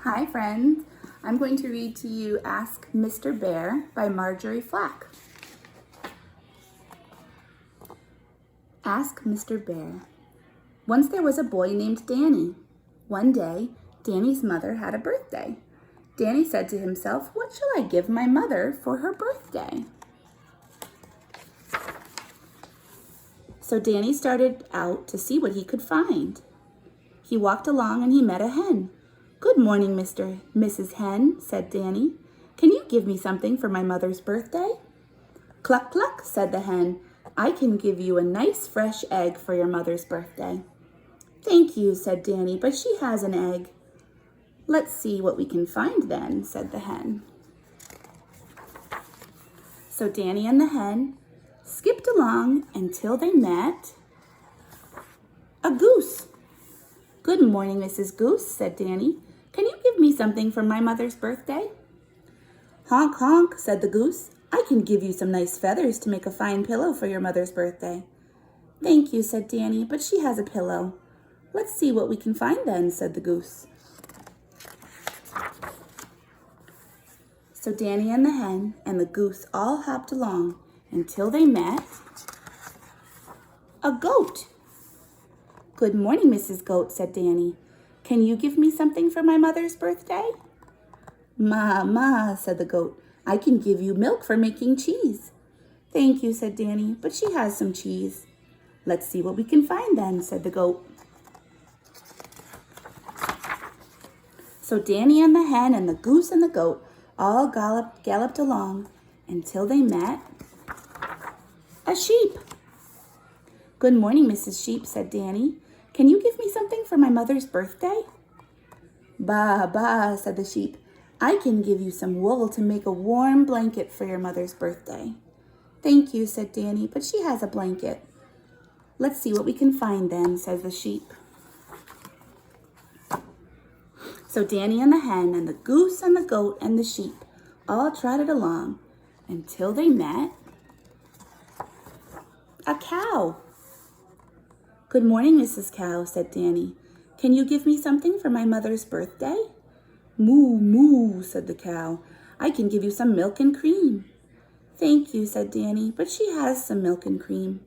Hi friends, I'm going to read to you Ask Mr. Bear by Marjorie Flack. Ask Mr. Bear. Once there was a boy named Danny. One day, Danny's mother had a birthday. Danny said to himself, "What shall I give my mother for her birthday?" So Danny started out to see what he could find. He walked along and he met a hen. "Good morning, Mrs. Hen," said Danny. "Can you give me something for my mother's birthday?" "Cluck, cluck," said the hen. "I can give you a nice fresh egg for your mother's birthday." "Thank you," said Danny, "but she has an egg." "Let's see what we can find then," said the hen. So Danny and the hen skipped along until they met a goose. "Good morning, Mrs. Goose," said Danny. "Can you give me something for my mother's birthday?" "Honk, honk," said the goose. "I can give you some nice feathers to make a fine pillow for your mother's birthday." "Thank you," said Danny, "but she has a pillow." "Let's see what we can find then," said the goose. So Danny and the hen and the goose all hopped along until they met a goat. "Good morning, Mrs. Goat," said Danny. "Can you give me something for my mother's birthday?" "Ma, ma," said the goat. "I can give you milk for making cheese." "Thank you," said Danny, "but she has some cheese." "Let's see what we can find then," said the goat. So Danny and the hen and the goose and the goat all galloped along until they met a sheep. "Good morning, Mrs. Sheep," said Danny. "Can you give me something for my mother's birthday?" "Ba, ba," said the sheep. "I can give you some wool to make a warm blanket for your mother's birthday." "Thank you," said Danny, "but she has a blanket." "Let's see what we can find then," says the sheep. So Danny and the hen and the goose and the goat and the sheep all trotted along until they met a cow. "Good morning, Mrs. Cow," said Danny. "Can you give me something for my mother's birthday?" "Moo, moo," said the cow. "I can give you some milk and cream." "Thank you," said Danny, "but she has some milk and cream."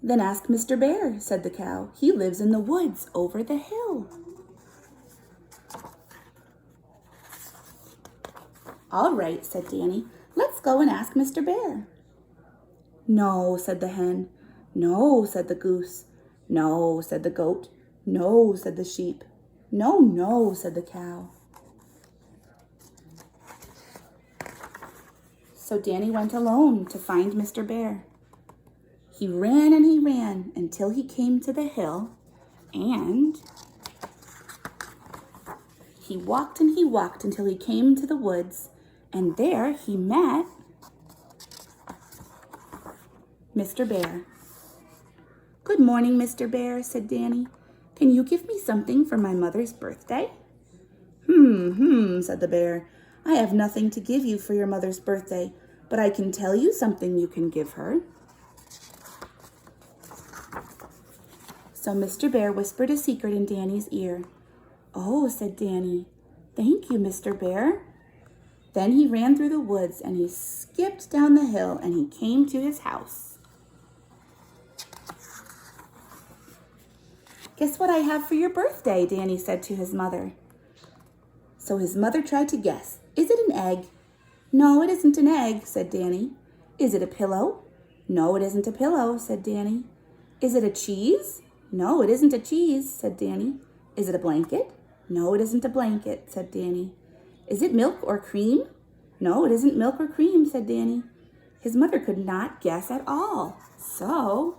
"Then ask Mr. Bear," said the cow. "He lives in the woods over the hill." "All right," said Danny. "Let's go and ask Mr. Bear." "No," said the hen. "No," said the goose. "No," said the goat. "No," said the sheep. "No, no," said the cow. So Danny went alone to find Mr. Bear. He ran and he ran until he came to the hill, and he walked and he walked until he came to the woods, and there he met Mr. Bear. "Good morning, Mr. Bear," said Danny. "Can you give me something for my mother's birthday?" Said the bear. "I have nothing to give you for your mother's birthday, but I can tell you something you can give her." So Mr. Bear whispered a secret in Danny's ear. "Oh," said Danny. "Thank you, Mr. Bear." Then he ran through the woods and he skipped down the hill and he came to his house. "Guess what I have for your birthday?" Danny said to his mother. So his mother tried to guess. "Is it an egg?" "No, it isn't an egg," said Danny. "Is it a pillow?" "No, it isn't a pillow," said Danny. "Is it a cheese?" "No, it isn't a cheese," said Danny. "Is it a blanket?" "No, it isn't a blanket," said Danny. "Is it milk or cream?" "No, it isn't milk or cream," said Danny. His mother could not guess at all. So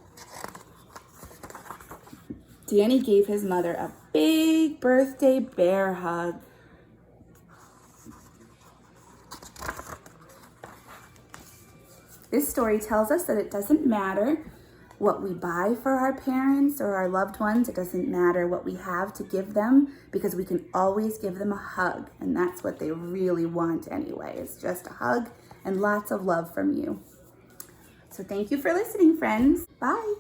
Danny gave his mother a big birthday bear hug. This story tells us that it doesn't matter what we buy for our parents or our loved ones. It doesn't matter what we have to give them, because we can always give them a hug. And that's what they really want anyway. It's just a hug and lots of love from you. So thank you for listening, friends. Bye.